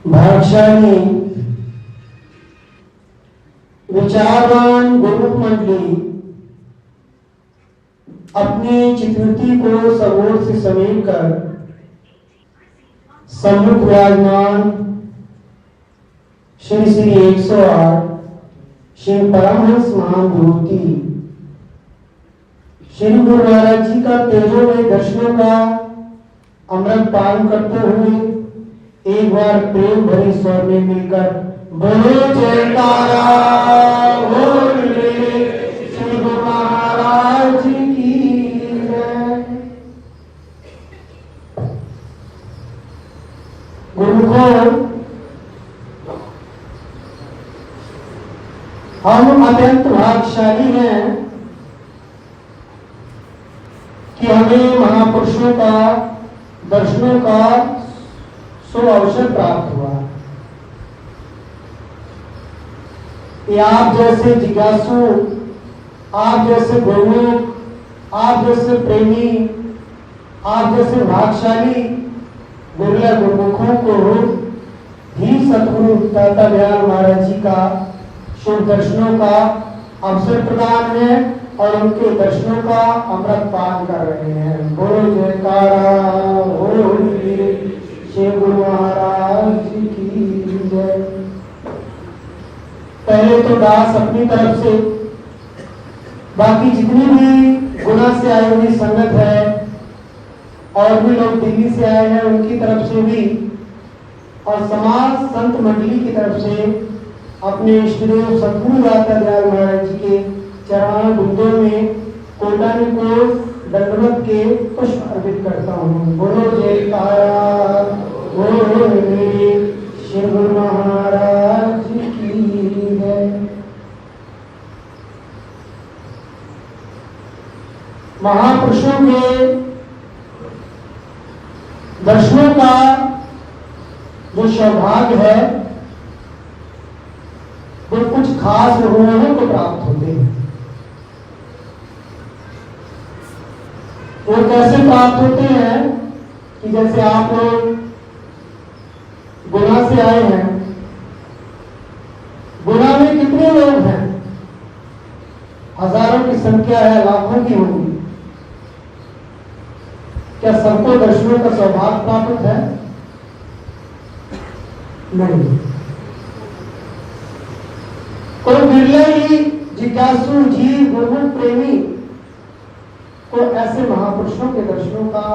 भागशाली विचारवान गुरु मंडली अपनी चित्रवृत्ति को सबोर से समेट कर सम्मुख विराजमान श्री श्री 108 श्री परमहंस महाविभूति श्री गुरु महाराज जी का तेजोमय दर्शनों का अमृत पान करते हुए एक बार प्रेम भरे स्वर में मिलकर बोलो जयकारा बोले श्री गुरु महाराज की जय। गुरुखों, हम अत्यंत भाग्यशाली हैं कि हमें महापुरुषों का दर्शनों का अवसर प्राप्त हुआ। कि आप जैसे जिज्ञासु, आप जैसे गुरुमुख, आप जैसे प्रेमी, आप जैसे भाग्यशाली गुरुला गुरुमुखों को भी सतगुरु दाता दयाल महाराज जी का शुभ दर्शनों का अवसर प्रदान है और उनके दर्शनों का अमृत पान कर रहे हैं। बोलो जयकारा बोलिए श्री गुरु महाराज की जय। पहले तो दास अपनी तरफ से, बाकी जितनी भी गुना से आई हुई संगत है और भी लोग दिल्ली से आए हैं उनकी तरफ से भी और समाज संत मंडली की तरफ से अपने इष्टदेव सतगुरु दाता दयाल महाराज जी के चरण बिंदों में कोटाने को दंडवत के पुष्प अर्पित करता हूँ। बोलो जयकारा बोलो श्री गुरु महाराज की जय। महापुरुषों के दर्शनों का जो सौभाग्य है वो कुछ खास लोगों को प्राप्त होते हैं। वो कैसे प्राप्त होते हैं कि जैसे आप लोग गुना से आए हैं, गुना में कितने लोग हैं? हजारों की संख्या है, लाखों की होगी। क्या सबको दर्शनों का सौभाग्य प्राप्त है? नहीं। कोई बिरला ही जिज्ञासु जीव गुरुमुख प्रेमी को ऐसे महापुरुषों के दर्शनों का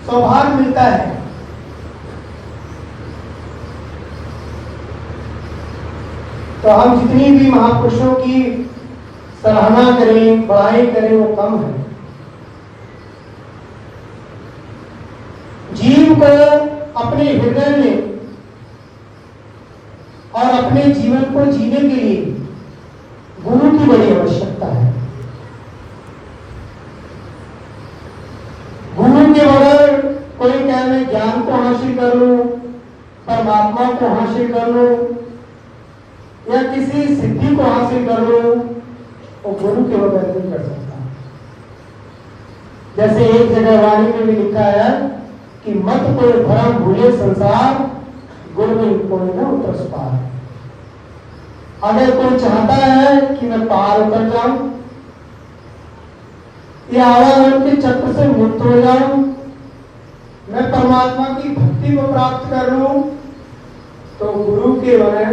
सौभाग्य मिलता है। तो हम जितनी भी महापुरुषों की सराहना करें, बड़ाई करें, वो कम है। जीव को अपने हृदय में और अपने जीवन को जीने के लिए गुरु की बड़ी आवश्यकता है। गुरु के बगैर कोई क्या मैं ज्ञान को हासिल कर लूं, परमात्मा को हासिल कर लूं या किसी सिद्धि को हासिल कर लूं, वो गुरु के बगैर नहीं कर सकता। जैसे एक जगह वाणी में भी लिखा है कि मत कोई भरम भूले संसार, गुरु में कोई न उतर पार। अगर कोई चाहता है कि मैं पार उतर जाऊं या आवागमन के चक्र से मुक्त हो जाऊं, मैं परमात्मा की भक्ति को प्राप्त कर लूं, तो गुरु के बगैर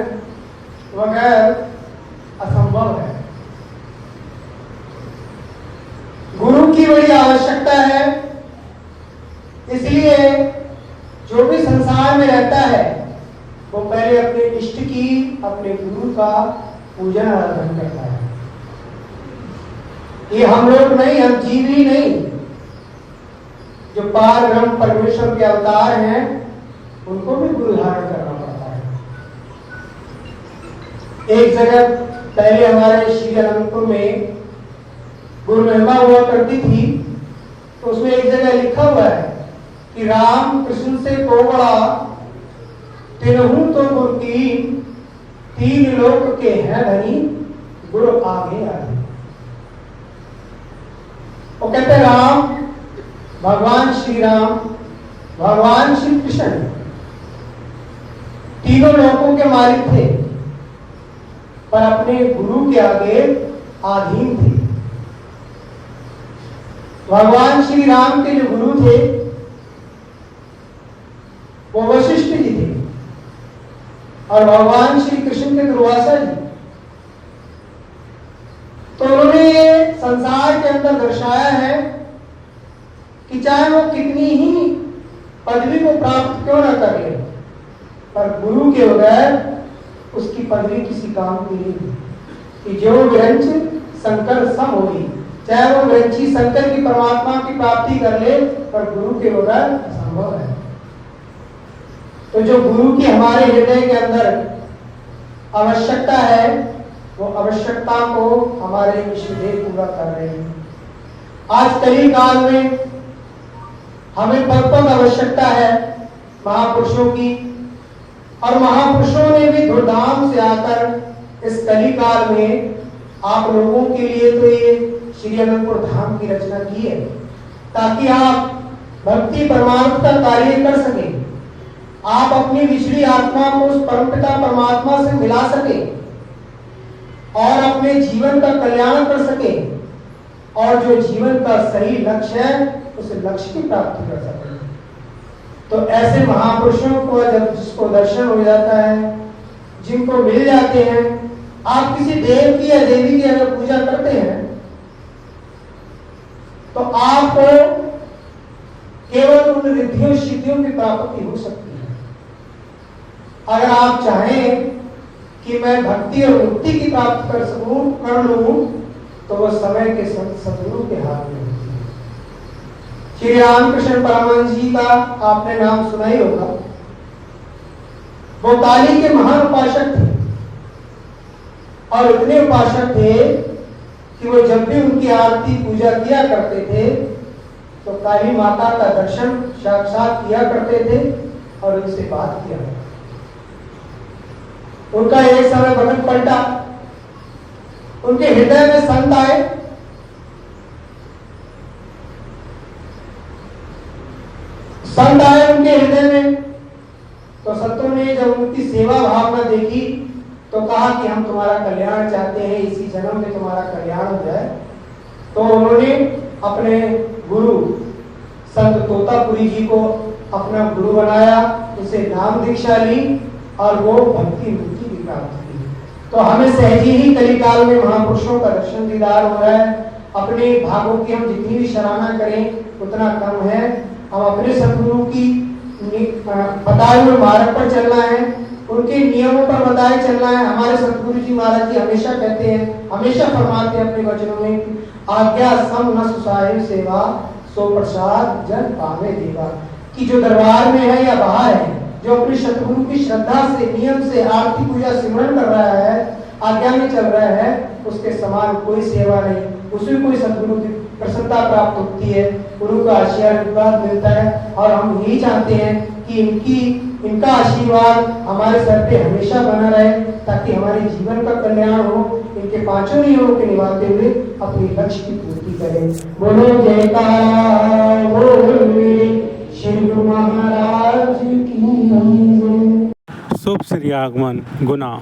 असंभव है। गुरु की बड़ी आवश्यकता है। इसलिए जो भी संसार में रहता है वो पहले अपने इष्ट की, अपने गुरु का पूजन आराधन करता है। ये हम लोग नहीं, हम जीव ही नहीं, जो पार ब्रह्म परमेश्वर के अवतार हैं उनको भी गुरु धारण करना पड़ता है। एक जगह पहले हमारे श्री अनंतपुर में गुरु महिमा हुआ करती थी, तो उसमें एक जगह लिखा हुआ है कि राम कृष्ण से को बड़ा तिनहु तो गुरु तीन लोक के हैं धनी, गुरु आगे आगे। वो कहते राम, भगवान श्री राम भगवान श्री कृष्ण तीनों लोकों के मालिक थे, पर अपने गुरु के आगे अधीन थे। भगवान श्री राम के जो गुरु थे वो वशिष्ठ जी थे, और भगवान श्री कृष्ण के दुर्वासा जी। तो उन्होंने ये संसार के अंदर दर्शाया है कि चाहे वो कितनी ही पदवी को प्राप्त क्यों न कर ले, पर गुरु के बगैर उसकी पदवी किसी काम की नहीं। कि जो ग्रंथ शंकर सम होई, चाहे वो ग्रंथी शंकर की परमात्मा की प्राप्ति कर ले, पर गुरु के बगैर असंभव है। तो जो गुरु की हमारे हृदय के अंदर आवश्यकता है, वो आवश्यकता को हमारे इष्टदेव पूरा कर रहे हैं। आज कली काल में हमें पद पद आवश्यकता है महापुरुषों की, और महापुरुषों ने भी धूमधाम से आकर इस कली काल में आप लोगों के लिए तो ये श्री अनंतपुर धाम की रचना की है, ताकि आप भक्ति परमार्थ का कार्य कर सकें, आप अपनी विछड़ी आत्मा को उस परमपिता परमात्मा से मिला सके और अपने जीवन का कल्याण कर सके, और जो जीवन का सही लक्ष्य है उस लक्ष्य की प्राप्ति कर सके। तो ऐसे महापुरुषों को जब जिसको दर्शन हो जाता है, जिनको मिल जाते हैं, आप किसी देव की या देवी की अगर पूजा करते हैं तो आपको केवल उन रिद्धियों सिद्धियों की प्राप्ति हो सकती है। अगर आप चाहें कि मैं भक्ति और मुक्ति की प्राप्त कर लूं, तो वह समय के सदगुरु के हाथ में होती है। श्री रामकृष्ण परमहंस जी का आपने नाम सुना ही होगा। वो काली के महान उपासक थे, और इतने उपासक थे कि वो जब भी उनकी आरती पूजा किया करते थे तो काली माता का दर्शन साक्षात किया करते थे और उनसे बात किया। उनका एक समय भगत पलटा, उनके हृदय में संत आए, उनके हृदय में। तो संतों ने जब उनकी सेवा भावना देखी तो कहा कि हम तुम्हारा कल्याण चाहते हैं, इसी जन्म में तुम्हारा कल्याण हो जाए। तो उन्होंने अपने गुरु संत तोतापुरी जी को अपना गुरु बनाया, उसे नाम दीक्षा ली और वो भक्ति मुक्ति की प्राप्त की। तो हमें सहजी ही कलिकाल में महापुरुषों का दर्शन दीदार हो रहा है। अपने भागों की हम जितनी भी सराहना करें उतना कम है। हम अपने सतगुरु की बताए हुए मार्ग पर चलना है, उनके नियमों पर बताए चलना है। हमारे सतगुरु जी महाराज जी हमेशा कहते हैं, हमेशा फरमाते हैं अपने वचनों में, आज्ञा सम न सुसाहिब सेवा सो प्रसाद जन पावे देवा। कि जो दरबार में है या बाहर है, जो अपने सतगुरु की श्रद्धा से नियम से आरती पूजा सिमरन कर रहा है, आज्ञा में चल रहा है, उसके समान कोई सेवा नहीं। उसे कोई सतगुरु की प्रसन्नता प्राप्त होती है, गुरु का आशीर्वाद मिलता है। और हम यही चाहते हैं कि इनका आशीर्वाद हमारे सर पे हमेशा बना रहे, ताकि हमारे जीवन का कल्याण हो। इनके पांचों नियमों के निभाते हुए अपने लक्ष्य की पूर्ति करें। बोलो जयकार बोल श्री गुरु महाराज की। शुभ श्री आगमन गुना।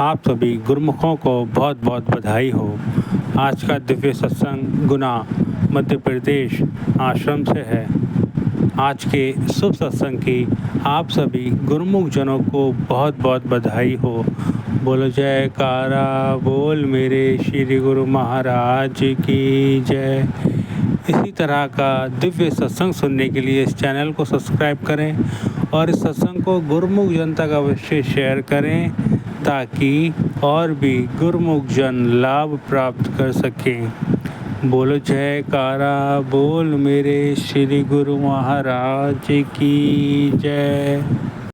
आप सभी गुरुमुखों को बहुत बहुत बधाई हो। आज का दिव्य सत्संग गुना मध्य प्रदेश आश्रम से है। आज के शुभ सत्संग की आप सभी गुरुमुख जनों को बहुत बहुत बधाई हो। बोलो जयकारा बोल मेरे श्री गुरु महाराज की जय। इसी तरह का दिव्य सत्संग सुनने के लिए इस चैनल को सब्सक्राइब करें और इस सत्संग को गुरुमुख जनता का अवश्य शेयर करें, ताकि और भी गुरुमुख जन लाभ प्राप्त कर सकें। बोलो जयकारा बोल मेरे श्री गुरु महाराज की जय।